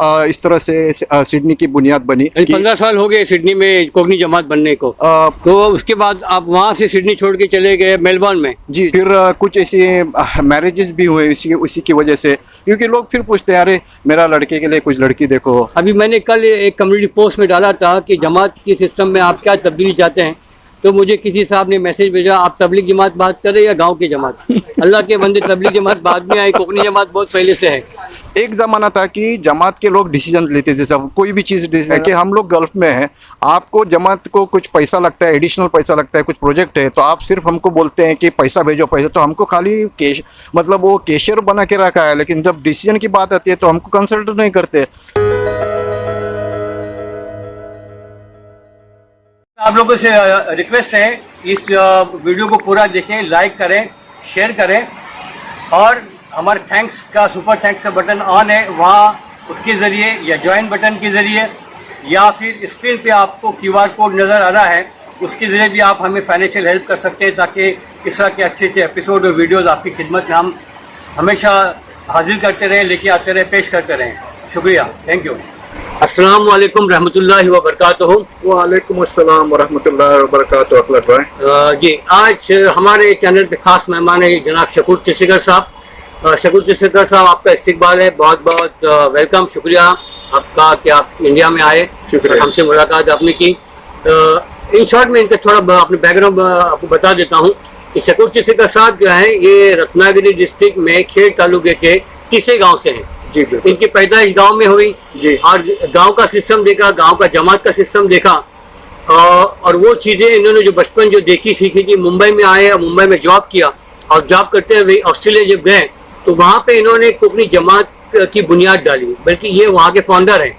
इस तरह से सिडनी की बुनियाद बनी। 15 साल हो गए सिडनी में कोकनी जमात बनने को। तो उसके बाद आप वहाँ से सिडनी छोड़ के चले गए मेलबर्न में। जी, फिर कुछ ऐसे मैरिजेस भी हुए उसी की वजह से, क्योंकि लोग फिर पूछते हैं अरे मेरा लड़के के लिए कुछ लड़की देखो। अभी मैंने कल एक कम्युनिटी पोस्ट में डाला था कि जमात के सिस्टम में आप क्या तब्दीली चाहते हैं, तो मुझे किसी साहब ने मैसेज भेजा आप तबलीग जमात बात करें या गांव की जमात। अल्लाह के बंदे, तबलीग जमात बाद में आई, कोकनी जमात बहुत पहले से है। एक ज़माना था कि जमात के लोग डिसीजन लेते थे, सब कोई भी चीज़ डिसीजन कि हम लोग गल्फ में हैं, आपको जमात को कुछ पैसा लगता है, एडिशनल पैसा लगता है, कुछ प्रोजेक्ट है तो आप सिर्फ हमको बोलते हैं कि पैसा भेजो पैसा, तो हमको खाली कैश मतलब वो कैशियर बना के रखा है, लेकिन जब डिसीजन की बात आती है तो हमको कंसल्ट नहीं करते। आप लोगों से रिक्वेस्ट है इस वीडियो को पूरा देखें, लाइक करें, शेयर करें, और हमारे थैंक्स का सुपर थैंक्स का बटन ऑन है, वहाँ उसके ज़रिए या ज्वाइन बटन के ज़रिए या फिर स्क्रीन पे आपको QR कोड नज़र आ रहा है, उसके ज़रिए भी आप हमें फाइनेंशियल हेल्प कर सकते हैं, ताकि इस तरह के अच्छे अच्छे एपिसोड और वीडियोस आपकी खिदमत में हम हमेशा हाजिर करते रहें, लेके आते रहें, पेश करते रहें। शुक्रिया, थैंक यू। अस्सलाम वालेकुम रहमतुल्लाहि व बरकातुहू। वालेकुम अस्सलाम व रहमतुल्लाहि व बरकातुहू। अकलत भाई जी, आज हमारे चैनल पे खास मेहमान है जनाब शकूर चिसेकर साहब। शकूर चिसेकर साहब, आपका इस्तकबाल है, बहुत बहुत वेलकम, शुक्रिया आपका कि आप इंडिया में आए, हमसे मुलाकात आपने की। इन शॉर्ट में इनका थोड़ा अपने बैकग्राउंड आपको बता देता हूँ कि शकूर चिसेकर साहब जो हैं ये रत्नागिरी डिस्ट्रिक्ट में खेड़ तालुके के टिसे गाँव से हैं। जी, इनकी पैदाइश गांव में हुई जी, और गांव का सिस्टम देखा, गांव का जमात का सिस्टम देखा, और वो चीज़ें इन्होंने जो बचपन जो देखी सीखी थी, मुंबई में आए और मुंबई में जॉब किया, और जॉब करते हुए ऑस्ट्रेलिया जब गए तो वहाँ पे इन्होंने कोकनी जमात की बुनियाद डाली, बल्कि ये वहाँ के फाउंडर हैं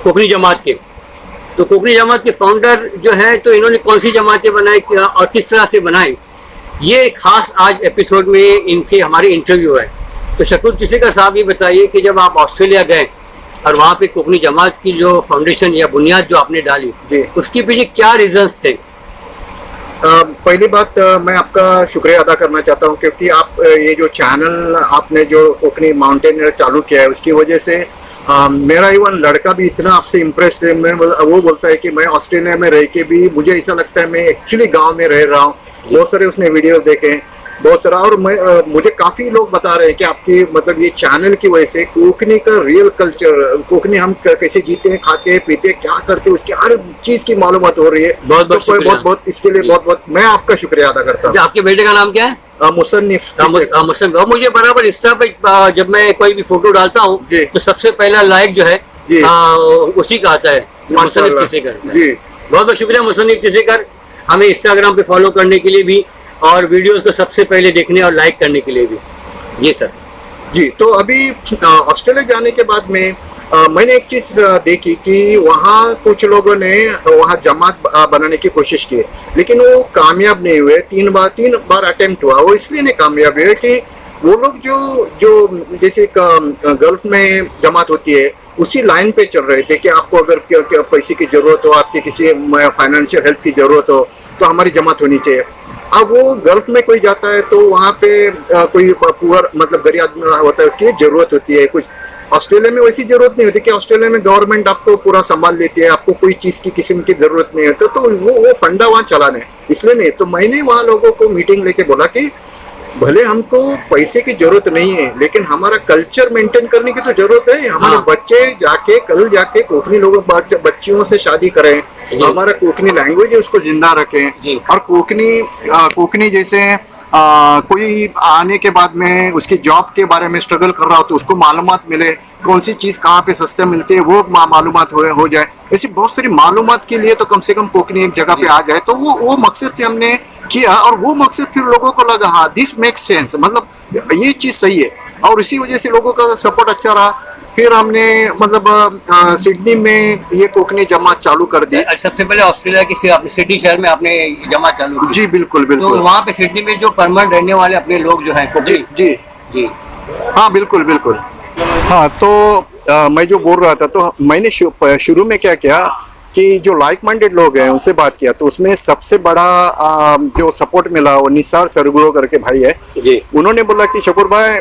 कोकनी जमात के। तो कोकनी जमात के फाउंडर जो है, तो इन्होंने कौन सी जमातें बनाई और किस तरह से बनाई, ये खास आज एपिसोड में इनसे हमारी इंटरव्यू है। तो शकूर चिसेकर साहब ये बताइए कि जब आप ऑस्ट्रेलिया गए और वहाँ पे कोकनी जमात की जो फाउंडेशन या बुनियाद जो आपने डाली, उसके पीछे क्या रीजंस थे? पहली बात मैं आपका शुक्रिया अदा करना चाहता हूँ, क्योंकि आप ये जो चैनल आपने जो कोकनी माउंटेनियर चालू किया है, उसकी वजह से मेरा इवन लड़का भी इतना आपसे इम्प्रेस्ड है। वो बोलता है कि मैं ऑस्ट्रेलिया में रह के भी मुझे ऐसा लगता है मैं एक्चुअली गाँव में रह रहा हूँ। बहुत सारे उसने वीडियोज देखे, बहुत सारा, और मुझे काफ़ी लोग बता रहे हैं कि आपकी मतलब ये चैनल की वजह से कोकनी का रियल कल्चर, कोकनी हम कैसे जीते हैं, खाते हैं, पीते हैं, क्या करते हैं, उसकी हर चीज़ की मालूमात हो रही है। बहुत इसके लिए बहुत मैं आपका शुक्रिया अदा करता हूँ। आपके बेटे का नाम क्या है? मुसन्निफ। मुझे बराबर इंस्टा पे जब मैं कोई भी फोटो डालता हूँ तो सबसे पहला लाइक जो है उसी का आता है, मुसन्निफ चिसेकर जी। बहुत बहुत शुक्रिया मुसन्निफ चिसेकर, हमें इंस्टाग्राम पे फॉलो करने के लिए भी और वीडियोस को सबसे पहले देखने और लाइक करने के लिए भी। जी सर। जी, तो अभी ऑस्ट्रेलिया जाने के बाद में मैंने एक चीज़ देखी कि वहाँ कुछ लोगों ने वहाँ जमात बनाने की कोशिश की, लेकिन वो कामयाब नहीं हुए। तीन बार अटेम्प्ट हुआ, वो इसलिए नहीं कामयाब हुए कि वो लोग जो जैसे गल्फ में जमात होती है उसी लाइन पे चल रहे थे कि आपको अगर पैसे की ज़रूरत हो, आपकी किसी फाइनेंशियल हेल्प की ज़रूरत हो तो हमारी जमात होनी चाहिए। अब वो गल्फ में कोई जाता है तो वहाँ पे कोई पुअर मतलब गरीब आदमी होता है, उसकी ज़रूरत होती है कुछ। ऑस्ट्रेलिया में वैसी ज़रूरत नहीं होती कि ऑस्ट्रेलिया में गवर्नमेंट आपको पूरा संभाल लेती है, आपको कोई चीज़ की किस्म की ज़रूरत नहीं होती, तो वो फंडा वहाँ चलाना है, इसलिए नहीं। तो मैंने वहाँ लोगों को मीटिंग लेके बोला कि भले हमको पैसे की जरूरत नहीं है, लेकिन हमारा कल्चर मेंटेन करने की तो जरूरत है। हमारे बच्चे कल जाके कोकनी लोगों बच्चियों से शादी करें, हमारा कोकनी लैंग्वेज है उसको जिंदा रखें, और कोकनी जैसे कोई आने के बाद में उसकी जॉब के बारे में स्ट्रगल कर रहा हो तो उसको मालूमात मिले, कौन सी चीज़ कहाँ पे सस्ते मिलती है वो मालूमात हो जाए। ऐसी बहुत सारी मालूमात के लिए तो कम से कम कोकनी एक जगह पे आ जाए, तो वो मकसद से हमने किया, और वो मकसद फिर लोगों को लगा हाँ दिस मेक्स सेंस, मतलब ये चीज़ सही है, और इसी वजह से लोगों का सपोर्ट अच्छा रहा। फिर हमने मतलब सिडनी में ये कोकनी जमात चालू कर दी। सबसे पहले ऑस्ट्रेलिया की सिडनी शहर में आपने जमात चालू की? जी बिल्कुल। तो वहाँ पे सिडनी में जो परमानेंट रहने वाले अपने लोग जो हैं जी हाँ बिल्कुल। हाँ, तो मैं जो बोल रहा था, तो मैंने शुरू में क्या किया कि जो लाइक माइंडेड लोग हैं उनसे बात किया, तो उसमें सबसे बड़ा जो सपोर्ट मिला वो निसार सरगुरो करके भाई है जी। उन्होंने बोला कि शकूर भाई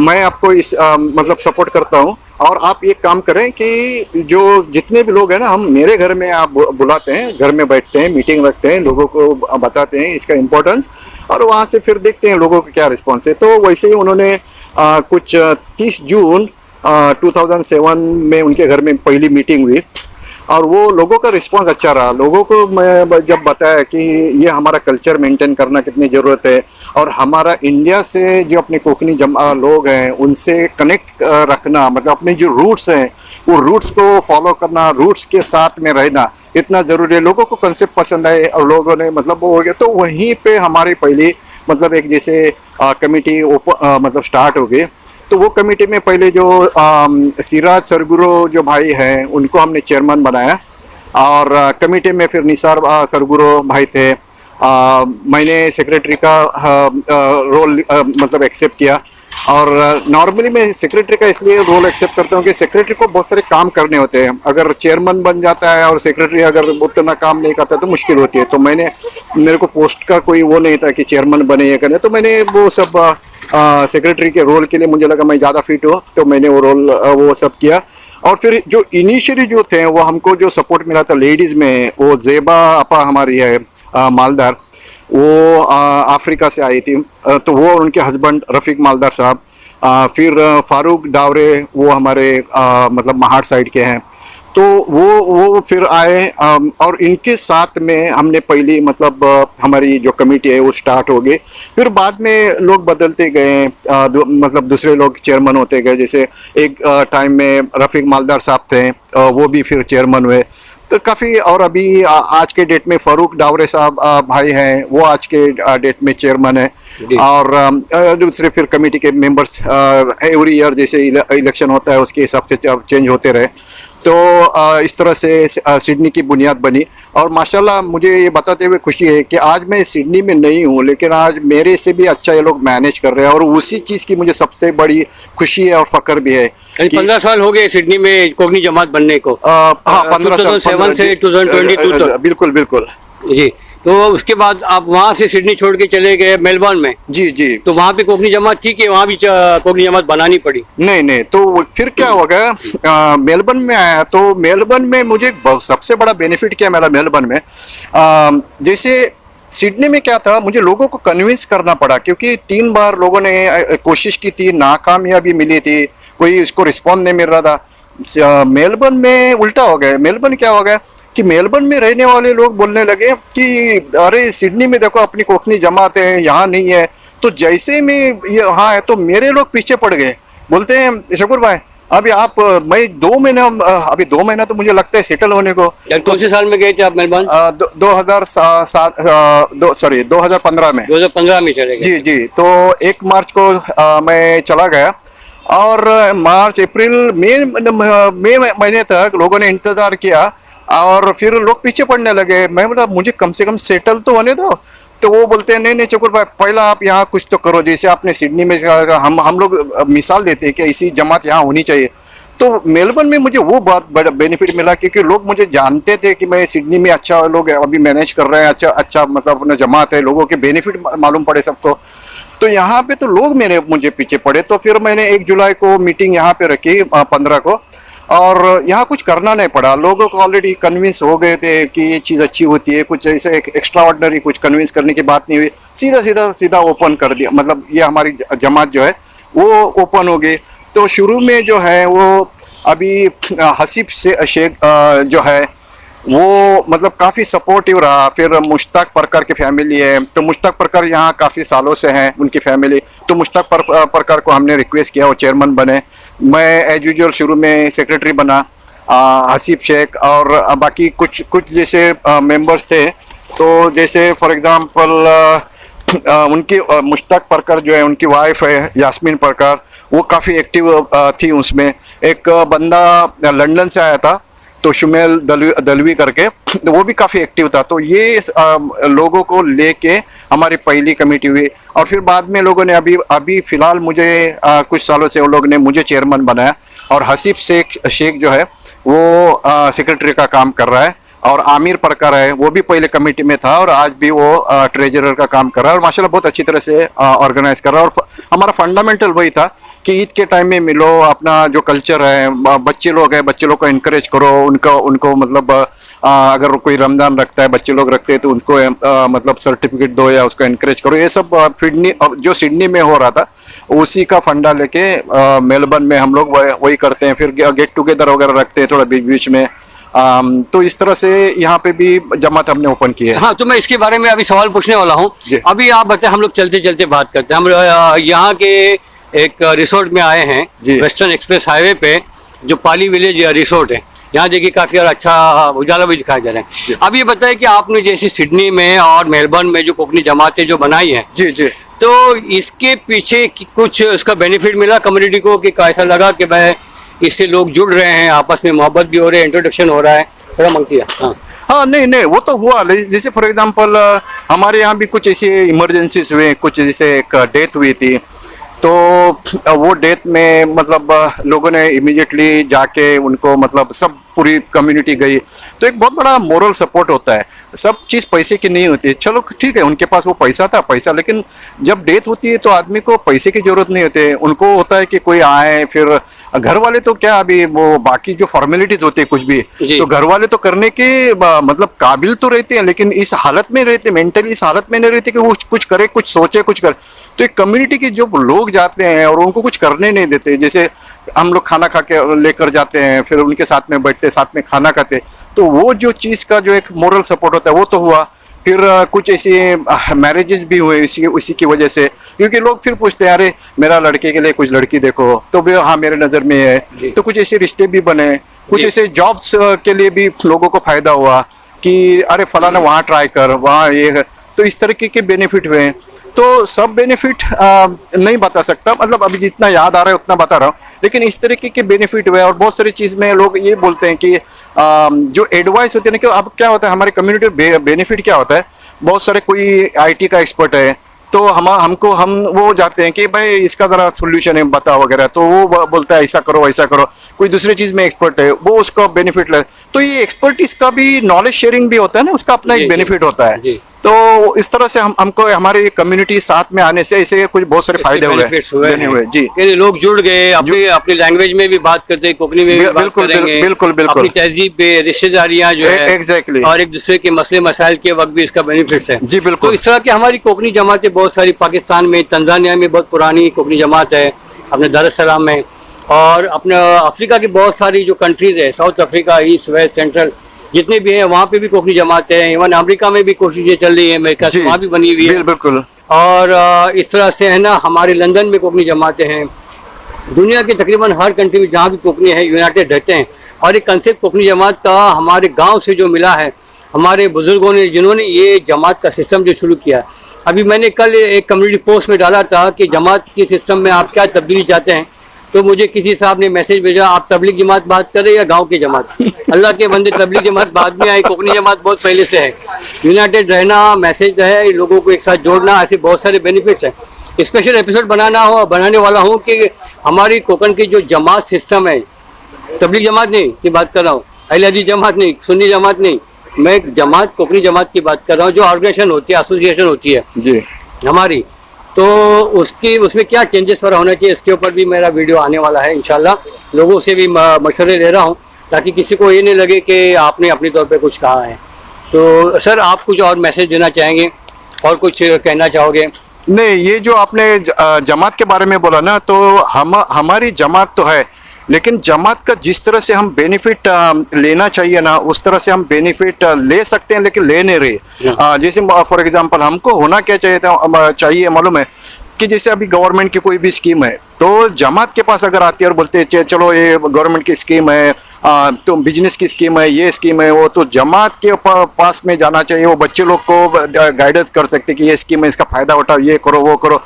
मैं आपको इस मतलब सपोर्ट करता हूँ। और आप एक काम करें कि जो जितने भी लोग हैं ना, हम मेरे घर में आप बुलाते हैं, घर में बैठते हैं, मीटिंग रखते हैं, लोगों को बताते हैं इसका इम्पोर्टेंस, और वहाँ से फिर देखते हैं लोगों का क्या रिस्पॉन्स है। तो वैसे ही उन्होंने कुछ 30 जून 2007 में उनके घर में पहली मीटिंग हुई, और वो लोगों का रिस्पांस अच्छा रहा। लोगों को मैं जब बताया कि ये हमारा कल्चर मेंटेन करना कितनी ज़रूरत है, और हमारा इंडिया से जो अपने कोकनी लोग हैं उनसे कनेक्ट रखना, मतलब अपने जो रूट्स हैं वो रूट्स को फॉलो करना, रूट्स के साथ में रहना इतना ज़रूरी है। लोगों को कंसेप्ट पसंद आए और लोगों ने मतलब वो हो गया। तो वहीं पे हमारी पहली मतलब एक जैसे कमेटी मतलब स्टार्ट हो गई। तो वो कमेटी में पहले जो सिराज सरगुरो जो भाई हैं उनको हमने चेयरमैन बनाया, और कमेटी में फिर निसार सरगुरो भाई थे। मैंने सेक्रेटरी का रोल मतलब एक्सेप्ट किया। और नॉर्मली मैं सेक्रेटरी का इसलिए रोल एक्सेप्ट करता हूँ कि सेक्रेटरी को बहुत सारे काम करने होते हैं। अगर चेयरमैन बन जाता है और सेक्रेटरी अगर उतना काम नहीं करता तो मुश्किल होती है। तो मेरे को पोस्ट का कोई वो नहीं था कि चेयरमैन बने या करने, तो मैंने वो सब सेक्रेटरी के रोल के लिए मुझे लगा मैं ज़्यादा फिट हूँ, तो मैंने वो रोल वो सब किया। और फिर जो इनिशियली जो थे वो हमको जो सपोर्ट मिला था लेडीज़ में, वो जेबा अपा हमारी है मालदार, वो अफ्रीका से आई थी। तो वो उनके हस्बैंड रफ़ीक मालदार साहब। फिर फारूक डावरे, वो हमारे मतलब महाड़ साइड के हैं। तो वो फिर आए, और इनके साथ में हमने पहली मतलब हमारी जो कमेटी है वो स्टार्ट हो गई। फिर बाद में लोग बदलते गए, मतलब दूसरे लोग चेयरमैन होते गए। जैसे एक टाइम में रफ़ीक मालदार साहब थे, वो भी फिर चेयरमैन हुए। तो काफ़ी, और अभी आज के डेट में फारूक डावरे साहब भाई हैं, वो आज के डेट में चेयरमैन है। और दूसरे फिर कमेटी के मेंबर्स एवरी ईयर जैसे इलेक्शन होता है उसके हिसाब से चेंज होते रहे। तो इस तरह से सिडनी की बुनियाद बनी। और माशाल्लाह मुझे ये बताते हुए खुशी है कि आज मैं सिडनी में नहीं हूँ, लेकिन आज मेरे से भी अच्छा ये लोग मैनेज कर रहे हैं, और उसी चीज़ की मुझे सबसे बड़ी खुशी है और फ़ख्र भी है। 15 साल हो गए सिडनी में कोकनी जमात बनने को। हाँ, 15 साल 2007 से 2022 तक। बिल्कुल बिल्कुल जी। तो उसके बाद आप वहाँ से सिडनी छोड़ के चले गए मेलबर्न में। जी जी। तो वहाँ पे कोकनी जमात थी कि वहाँ भी कोकनी जमात बनानी पड़ी? नहीं, तो फिर क्या हो गया, मेलबर्न में आया तो मेलबर्न में मुझे सबसे बड़ा बेनिफिट क्या मिला मेलबर्न में। जैसे सिडनी में क्या था, मुझे लोगों को कन्विंस करना पड़ा, क्योंकि 3 बार लोगों ने कोशिश की थी, नाकामयाबी मिली थी, कोई इसको रिस्पॉन्स नहीं मिल रहा था। मेलबर्न में उल्टा हो गया। मेलबर्न क्या हो गया कि मेलबर्न में रहने वाले लोग बोलने लगे कि अरे सिडनी में देखो अपनी कोकनी जमात है, यहाँ नहीं है। तो जैसे में ये यहाँ है तो मेरे लोग पीछे पड़ गए। बोलते हैं शकूर भाई अभी आप मैं 2 महीना, अभी 2 महीना तो मुझे लगता है सेटल होने को। कौन से साल में गए थे आप मेलबर्न? 2015 में। 2015 में चले गए? जी। तो 1 मार्च को मैं चला गया, और मार्च अप्रैल मई महीने तक लोगों ने इंतज़ार किया, और फिर लोग पीछे पड़ने लगे। मैं बोला मुझे कम से कम सेटल तो होने दो। तो वो बोलते हैं नहीं चकुर भाई पहला आप यहाँ कुछ तो करो, जैसे आपने सिडनी में हम लोग मिसाल देते हैं कि ऐसी जमात यहाँ होनी चाहिए। तो मेलबर्न में मुझे वो बहुत बड़ा बेनिफिट मिला, क्योंकि लोग मुझे जानते थे कि मैं सिडनी में अच्छा लोग अभी मैनेज कर रहे हैं, अच्छा मतलब अपना जमात है, लोगों के बेनिफिट मालूम पड़े सबको। तो यहाँ पे तो लोग मुझे पीछे पड़े। तो फिर मैंने 1 जुलाई को मीटिंग यहाँ पे रखी 15 को, और यहाँ कुछ करना नहीं पड़ा। लोगों को ऑलरेडी कन्विंस हो गए थे कि ये चीज़ अच्छी होती है, कुछ ऐसे एक्स्ट्रा ऑर्डनरी कुछ कन्विंस करने की बात नहीं हुई। सीधा ओपन कर दिया, मतलब ये हमारी जमात जो है वो ओपन हो गई। तो शुरू में जो है वो अभी हसीब से शेख जो है वो मतलब काफ़ी सपोर्टिव रहा। फिर मुश्ताक परकर की फैमिली है, तो मुश्ताक परकर यहाँ काफ़ी सालों से हैं उनकी फैमिली। तो मुश्ताक परकर को हमने रिक्वेस्ट किया वो चेयरमैन बने। मैं एज यूजुअल शुरू में सेक्रेटरी बना। हसीब शेख और बाकी कुछ जैसे मेंबर्स थे। तो जैसे फॉर एग्जांपल उनकी मुश्ताक परकर जो है उनकी वाइफ है यास्मीन परकर, वो काफ़ी एक्टिव थी उसमें। एक बंदा लंदन से आया था तो शुमेल दलवी करके, तो वो भी काफ़ी एक्टिव था। तो ये लोगों को लेके हमारी पहली कमेटी हुई। और फिर बाद में लोगों ने अभी फ़िलहाल मुझे कुछ सालों से वो लोग ने मुझे चेयरमैन बनाया, और हसीब शेख जो है वो सेक्रेटरी का काम कर रहा है। और आमिर प्रकार है, वो भी पहले कमेटी में था और आज भी वो ट्रेजरर का काम कर रहा है और माशाल्लाह बहुत अच्छी तरह से ऑर्गेनाइज कर रहा है। और हमारा फंडामेंटल वही था कि ईद के टाइम में मिलो, अपना जो कल्चर है, बच्चे लोग हैं, बच्चे लोग को इनकरेज करो, उनको मतलब अगर कोई रमजान रखता है, बच्चे लोग रखते हैं तो उनको मतलब सर्टिफिकेट दो या उसको इनकरेज करो। ये सब जो सिडनी में हो रहा था उसी का फंडा लेके मेलबर्न में हम लोग वही करते हैं। फिर गेट टुगेदर वगैरह रखते हैं थोड़ा बीच बीच में। तो इस तरह से यहाँ पे भी जमात हमने ओपन की है। हाँ, तो मैं इसके बारे में अभी सवाल पूछने वाला हूँ। अभी आप बताए, हम लोग चलते चलते बात करते हैं। हम यहाँ के एक रिसोर्ट में आए हैं, वेस्टर्न एक्सप्रेस हाईवे पे, जो पाली विलेज रिसोर्ट है। यहाँ देखिए काफी और अच्छा उजाला भी दिखाई दे रहा है। अब ये बताइए कि आपने जैसे सिडनी में और मेलबर्न में जो कोकनी जमातें जो बनाई है, जी जी, तो इसके पीछे कुछ उसका बेनिफिट मिला कम्युनिटी को, कि कैसा लगा कि भाई इससे लोग जुड़ रहे हैं, आपस में मोहब्बत भी हो रही है, इंट्रोडक्शन हो रहा है, थोड़ा मांगती है। हाँ हाँ, नहीं वो तो हुआ। जैसे फॉर एग्जांपल हमारे यहाँ भी कुछ ऐसे इमरजेंसीज हुए, कुछ जैसे एक डेथ हुई थी, तो वो डेथ में मतलब लोगों ने इमीडिएटली जाके उनको मतलब सब पूरी कम्युनिटी गई, तो एक बहुत बड़ा मोरल सपोर्ट होता है। सब चीज़ पैसे की नहीं होती है, चलो ठीक है उनके पास वो पैसा था पैसा, लेकिन जब डेथ होती है तो आदमी को पैसे की जरूरत नहीं होती है, उनको होता है कि कोई आए। फिर घर वाले तो क्या, अभी वो बाकी जो फॉर्मेलिटीज होती है कुछ भी, तो घर वाले तो करने के मतलब काबिल तो रहते हैं, लेकिन इस हालत में रहते, मेंटली इस हालत में नहीं रहते कि वो कुछ करे, कुछ सोचे, कुछ करे। तो एक कम्युनिटी के जो लोग जाते हैं और उनको कुछ करने नहीं देते, जैसे हम लोग खाना खा के लेकर जाते हैं, फिर उनके साथ में बैठते, साथ में खाना खाते, तो वो जो चीज़ का जो एक मोरल सपोर्ट होता है वो तो हुआ। फिर कुछ ऐसे मैरिजेस भी हुए उसी की वजह से, क्योंकि लोग फिर पूछते हैं अरे मेरा लड़के के लिए कुछ लड़की देखो, तो भी हाँ मेरे नज़र में है। तो कुछ ऐसे रिश्ते भी बने, कुछ ऐसे जॉब्स के लिए भी लोगों को फायदा हुआ कि अरे फलाना वहाँ ट्राई कर, वहाँ ये है। तो इस तरीके के बेनिफिट हुए। तो सब बेनिफिट नहीं बता सकता, मतलब अभी जितना याद आ रहा है उतना बता रहा हूँ, लेकिन इस तरीके के बेनिफिट हुए। और बहुत सारी चीज़ में लोग ये बोलते हैं कि जो एडवाइस होती है ना, कि अब क्या होता है हमारे कम्युनिटी बेनिफिट क्या होता है, बहुत सारे कोई आईटी का एक्सपर्ट है, तो हम वो जाते हैं कि भाई इसका ज़रा सोल्यूशन है बता वगैरह, तो वो बोलता है ऐसा करो वैसा करो। कोई दूसरी चीज़ में एक्सपर्ट है, वो उसका बेनिफिट ले। तो ये एक्सपर्टीज का भी नॉलेज शेयरिंग भी होता है ना, उसका अपना एक बेनिफिट होता है। तो इस तरह से हमको हमारी कम्युनिटी साथ में आने से ऐसे कुछ बहुत सारे फायदे हुए जी। लोग जुड़ गए, अपनी लैंग्वेज में भी बात करते हैं, कोकनी में भी बात करेंगे, बिल्कुल अपनी तहजीब पे रिश्तेदारियां जो है एग्जैक्टली, और एक दूसरे के मसले मसाइल के वक्त भी इसका बेनिफिट्स है जी। बिल्कुल, तो इस तरह की हमारी कोकनी जमातें बहुत सारी, पाकिस्तान में, तंजानिया में बहुत पुरानी कोकनी जमात है, अपने दार एस सलाम में, और अपने अफ्रीका की बहुत सारी जो कंट्रीज है, south Africa, east west central जितने भी हैं, वहाँ पे भी कोकनी जमातें हैं। इवन अमेरिका में भी कोशिशें चल रही है, अमेरिका से वहाँ भी बनी हुई है। बिल्कुल। और इस तरह से है ना, हमारे लंदन में कोकनी जमातें हैं। दुनिया के तकरीबन हर कंट्री में जहाँ भी कोकनी है यूनाइटेड रहते हैं। और एक कंसेप्ट कोकनी जमात का हमारे गाँव से जो मिला है, हमारे बुजुर्गों ने जिन्होंने ये जमात का सिस्टम जो शुरू किया। अभी मैंने कल एक कम्युनिटी पोस्ट में डाला था कि जमात के सिस्टम में आप क्या तब्दीली चाहते हैं, तो मुझे किसी साहब ने मैसेज भेजा, आप तबलीग जमात बात करें या गांव की जमात। अल्लाह के बंदे, तबलीग जमात बाद में आई, कोकनी जमात बहुत पहले से है। यूनाइटेड रहना, मैसेज है, लोगों को एक साथ जोड़ना, ऐसे बहुत सारे बेनिफिट्स हैं। स्पेशल एपिसोड बनाने वाला हूँ कि हमारी कोकन की जो जमात सिस्टम है, तबलीग जमात नहीं की बात कर रहा हूँ, अहले हदीस जमात नहीं, सुन्नी जमात नहीं, मैं जमात कोकनी जमात की बात कर रहा हूँ, जो ऑर्गेनाइजेशन होती है, एसोसिएशन होती है जी हमारी, तो उसमें क्या चेंजेस वाला होना चाहिए, इसके ऊपर भी मेरा वीडियो आने वाला है इंशाल्लाह। लोगों से भी मशवरे ले रहा हूँ ताकि किसी को ये नहीं लगे कि आपने अपने तौर पे कुछ कहा है। तो सर, आप कुछ और मैसेज देना चाहेंगे और कुछ कहना चाहोगे? नहीं, ये जो आपने जमात के बारे में बोला ना, तो हमारी जमात तो है, लेकिन जमात का जिस तरह से हम बेनिफिट लेना चाहिए ना, उस तरह से हम बेनिफिट ले सकते हैं, लेकिन ले नहीं रहे। जैसे फॉर एग्जांपल हमको होना क्या चाहिए मालूम है कि जैसे अभी गवर्नमेंट की कोई भी स्कीम है, तो जमात के पास अगर आती है और बोलते हैं चलो ये गवर्नमेंट की स्कीम है, तो बिजनेस की स्कीम है, ये स्कीम है, वो तो जमात के पास में जाना चाहिए। वो बच्चे लोग को गाइडेंस कर सकते कि ये स्कीम है, इसका फ़ायदा उठाओ, ये करो वो करो।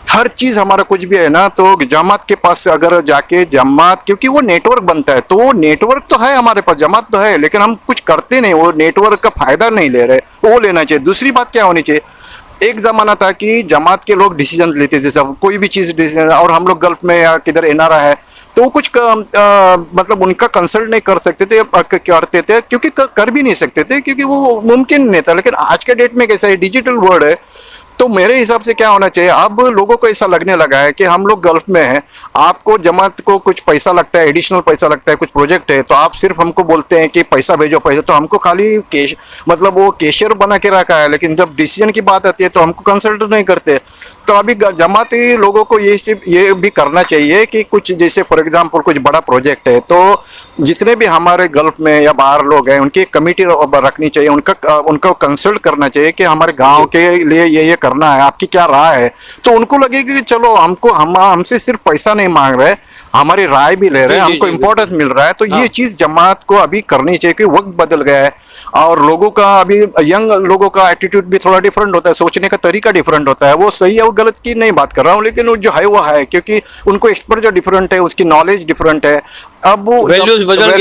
हर चीज़ हमारा कुछ भी है ना, तो जमात के पास अगर जाके जमात, क्योंकि वो नेटवर्क बनता है, तो वो नेटवर्क तो है हमारे पास, जमात तो है, लेकिन हम कुछ करते नहीं, वो नेटवर्क का फ़ायदा नहीं ले रहे, वो लेना चाहिए। दूसरी बात क्या होनी चाहिए, एक ज़माना था कि जमात के लोग डिसीजन लेते थे, सब कोई भी चीज़ डिसीजन, और हम लोग गल्फ में या किधर एनआरआई है, तो वो कुछ मतलब उनका कंसल्ट नहीं कर सकते थे, करते थे क्योंकि कर भी नहीं सकते थे, क्योंकि वो मुमकिन नहीं था। लेकिन आज के डेट में कैसा है, डिजिटल वर्ल्ड है, तो मेरे हिसाब से क्या होना चाहिए, अब लोगों को ऐसा लगने लगा है कि हम लोग गल्फ में हैं, आपको जमात को कुछ पैसा लगता है, एडिशनल पैसा लगता है, कुछ प्रोजेक्ट है, तो आप सिर्फ हमको बोलते हैं कि पैसा भेजो पैसा, तो हमको खाली कैश मतलब वो कैशियर बना के रखा है, लेकिन जब डिसीजन की बात आती है तो हमको कंसल्ट नहीं करते। तो अभी जमाती लोगों को ये भी करना चाहिए कि कुछ जैसे फॉर एग्जांपल कुछ बड़ा प्रोजेक्ट है, तो जितने भी हमारे गल्फ में या बाहर लोग हैं उनकी एक कमेटी रखनी चाहिए, उनको कंसल्ट करना चाहिए कि हमारे गांव के लिए ये करना है, आपकी क्या राय है। तो उनको लगेगा कि चलो हमसे सिर्फ पैसा नहीं मांग रहे, हमारी राय भी ले रहे हैं, हमको इम्पोर्टेंस मिल रहा है। तो ये चीज़ जमात को अभी करनी चाहिए, कि वक्त बदल गया है और लोगों का अभी यंग लोगों का एटीट्यूड भी थोड़ा डिफरेंट होता है, सोचने का तरीका डिफरेंट होता है। वो सही है वो गलत की नहीं बात कर रहा हूँ, लेकिन वो जो है वो है, क्योंकि उनको एक्सपोजर डिफरेंट है, उसकी नॉलेज डिफरेंट है। अब वैल्यूज बदल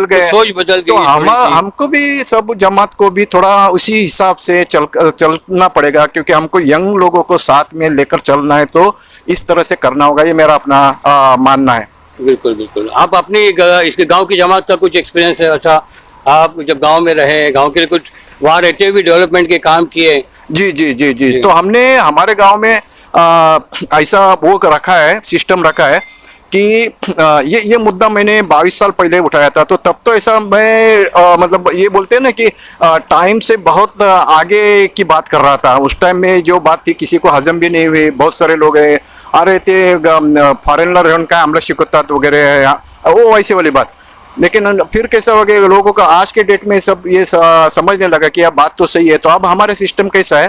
गए, सोच बदल गई, तो हमको भी सब जमात को भी थोड़ा उसी हिसाब से चलना पड़ेगा, क्योंकि हमको यंग लोगों को साथ में लेकर चलना है, तो इस तरह से करना होगा। ये मेरा अपना मानना है। बिल्कुल बिल्कुल। आप अपनी इसके गांव की जमात का कुछ एक्सपीरियंस है? अच्छा, आप जब गांव में रहे, गांव के लिए कुछ वहाँ रहते हुए डेवलपमेंट के काम किए? जी जी जी जी, तो हमने हमारे गांव में ऐसा वो रखा है, सिस्टम रखा है कि ये मुद्दा मैंने 22 साल पहले उठाया था। तो तब तो ऐसा मैं मतलब ये बोलते हैं ना कि टाइम से बहुत आगे की बात कर रहा था। उस टाइम में जो बात थी किसी को हजम भी नहीं हुई, बहुत सारे लोग आ रहे थे फॉरेनर उनका आमला शिकतात वगैरह, वो वैसे वाली बात। लेकिन फिर कैसा हो गया, लोगों को आज के डेट में सब ये समझने लगा कि अब बात तो सही है। तो अब हमारा सिस्टम कैसा है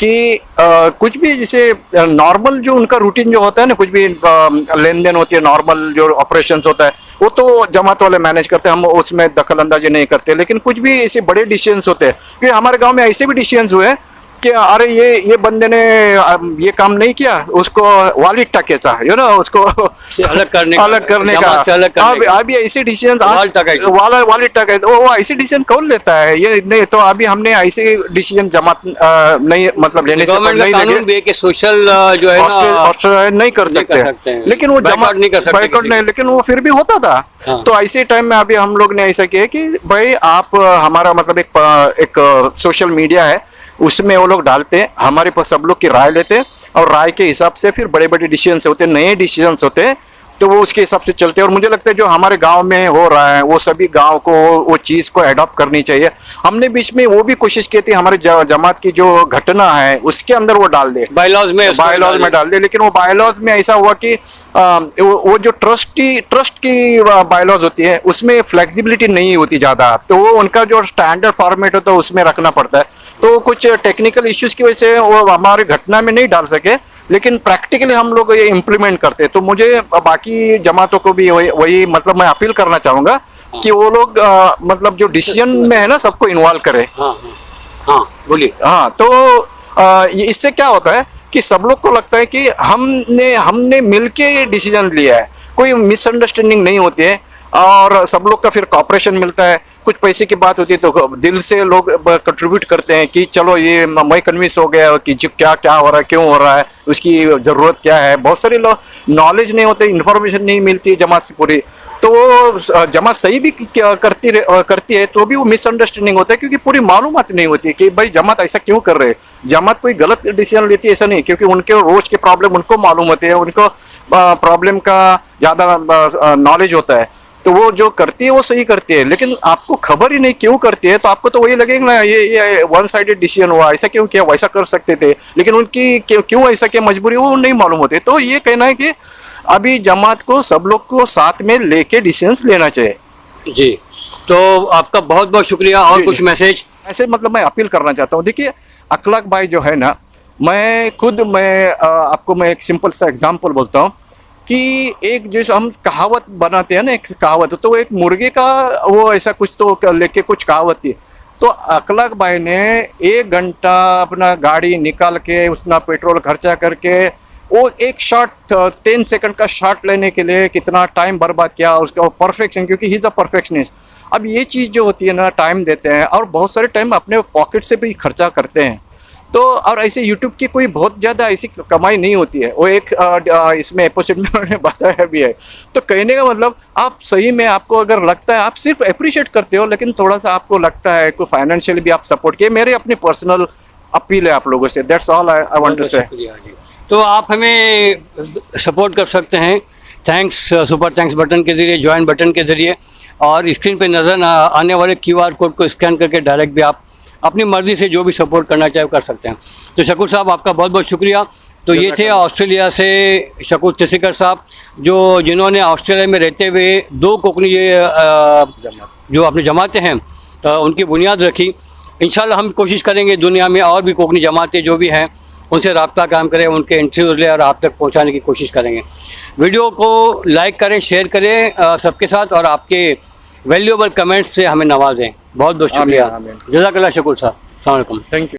कि कुछ भी जैसे नॉर्मल जो उनका रूटीन जो होता है ना, कुछ भी लेन देन होती है, नॉर्मल जो ऑपरेशंस होता है, वो तो जमात वाले मैनेज करते हैं, हम उसमें दखल अंदाजी नहीं करते। लेकिन कुछ भी ऐसे बड़े डिसीजंस होते हैं, क्योंकि हमारे गांव में ऐसे भी डिसीजंस हुए कि अरे ये बंदे ने ये काम नहीं किया, उसको वालिद टाकेचा, यू नो, उसको अलग करने का। अभी ऐसे डिसीजन वालिद टाके, वो ऐसे डिसीजन कौन लेता है? ये नहीं, तो अभी हमने ऐसे डिसीजन जमात नहीं मतलब लेने से नहीं लगे कि सोशल जो है ऑस्ट्रेलिया नहीं कर सकते, लेकिन वो जमात बाइकआउट नहीं, लेकिन वो फिर भी होता था। तो ऐसे टाइम में अभी हम लोग ने ऐसा किया कि भाई आप हमारा मतलब एक सोशल मीडिया है, उसमें वो लोग डालते हैं, हमारे पास सब लोग की राय लेते हैं, और राय के हिसाब से फिर बड़े बड़े डिसीजंस होते हैं, नए डिसीजंस होते हैं, तो वो उसके हिसाब से चलते हैं। और मुझे लगता है जो हमारे गांव में हो रहा है, वो सभी गांव को वो चीज़ को एडॉप्ट करनी चाहिए। हमने बीच में वो भी कोशिश की थी, हमारे जमात की जो घटना है उसके अंदर वो डाल दे, बायलॉज में डाल दे। लेकिन वो बायलॉज में ऐसा हुआ कि वो जो ट्रस्ट की बायलॉज होती है उसमें फ्लेक्सिबिलिटी नहीं होती ज़्यादा, तो वो उनका जो स्टैंडर्ड फॉर्मेट होता है उसमें रखना पड़ता है। तो कुछ टेक्निकल इश्यूज की वजह से वो हमारे घटना में नहीं डाल सके, लेकिन प्रैक्टिकली हम लोग ये इम्प्लीमेंट करते हैं। तो मुझे बाकी जमातों को भी वही मतलब मैं अपील करना चाहूँगा कि वो लोग मतलब जो डिसीजन में है ना, सबको इन्वॉल्व करें। हाँ बोलिए। हाँ, तो इससे क्या होता है कि सब लोग को लगता है कि हमने मिलके डिसीजन लिया है, कोई मिसअंडरस्टैंडिंग नहीं होती है, और सब लोग का फिर कॉपरेशन मिलता है। कुछ पैसे की बात होती है तो दिल से लोग कंट्रीब्यूट करते हैं कि चलो ये मैं कन्विंस हो गया कि जो क्या हो रहा है, क्यों हो रहा है, उसकी ज़रूरत क्या है। बहुत सारे लोग नॉलेज नहीं होते, इन्फॉर्मेशन नहीं मिलती जमात से पूरी, तो वो जमात सही भी करती है तो भी वो मिसअंडरस्टैंडिंग होता है, क्योंकि पूरी मालूमात नहीं होती कि भाई जमात ऐसा क्यों कर रहे हैं। जमात कोई गलत डिसीजन लेती है ऐसा नहीं, क्योंकि उनके रोज के प्रॉब्लम उनको मालूम होते हैं, उनको प्रॉब्लम का ज़्यादा नॉलेज होता है, तो वो जो करती है वो सही करती है। लेकिन आपको खबर ही नहीं क्यों करती है, तो आपको तो वही लगेगा ना ये वन साइडेड डिसीजन हुआ, ऐसा क्यों किया, वैसा कर सकते थे, लेकिन उनकी क्यों ऐसा क्या मजबूरी वो नहीं मालूम होती। तो ये कहना है कि अभी जमात को सब लोग को साथ में लेके डिसीजन लेना चाहिए। जी, तो आपका बहुत बहुत शुक्रिया। और कुछ मैसेज? ऐसे मतलब मैं अपील करना चाहता हूँ। देखिए अखलाक भाई जो है ना, मैं आपको मैं एक सिंपल सा एग्जाम्पल बोलता हूँ कि एक जैसे हम कहावत बनाते हैं ना, एक कहावत, तो एक मुर्गे का वो ऐसा कुछ तो लेके कुछ कहावत थी। तो अखलाक भाई ने 1 घंटा अपना गाड़ी निकाल के उतना पेट्रोल खर्चा करके वो एक शॉट 10 सेकंड का शॉट लेने के लिए कितना टाइम बर्बाद किया, उसका परफेक्शन, क्योंकि ही इज़ अ परफेक्शनिस्ट। अब ये चीज़ जो होती है ना, टाइम देते हैं और बहुत सारे टाइम अपने पॉकेट से भी खर्चा करते हैं, तो और ऐसे यूट्यूब की कोई बहुत ज़्यादा ऐसी कमाई नहीं होती है, वो एक इसमें एपिसोड में उन्होंने बताया भी है। तो कहने का मतलब आप सही में आपको अगर लगता है, आप सिर्फ अप्रिशिएट करते हो, लेकिन थोड़ा सा आपको लगता है को फाइनेंशियली भी आप सपोर्ट किए, मेरी अपनी पर्सनल अपील है आप लोगों से। That's all I want to say. शुक्रिया जी। तो आप हमें सपोर्ट कर सकते हैं थैंक्स सुपर थैंक्स बटन के ज़रिए, ज्वाइन बटन के ज़रिए, और स्क्रीन पे नज़र आने वाले QR कोड को स्कैन करके डायरेक्ट भी आप अपनी मर्ज़ी से जो भी सपोर्ट करना चाहे कर सकते हैं। तो शकूर साहब आपका बहुत बहुत शुक्रिया। तो ये थे ऑस्ट्रेलिया से शकूर तिसीकर साहब, जिन्होंने ऑस्ट्रेलिया में रहते हुए 2 कोकनी जो अपनी जमातें हैं उनकी बुनियाद रखी। इंशाल्लाह हम कोशिश करेंगे दुनिया में और भी कोकनी जमातें जो भी हैं उनसे रब्ता कायम करें, उनके इंटरव्यू ले और आप तक पहुंचाने की कोशिश करेंगे। वीडियो को लाइक करें, शेयर करें सबके साथ, और आपके वैल्यूएबल कमेंट्स से हमें नवाजें। बहुत बहुत शुक्रिया। जज़ाकल्लाह शकूर साहब। अस्सलाम वालेकुम। Thank you.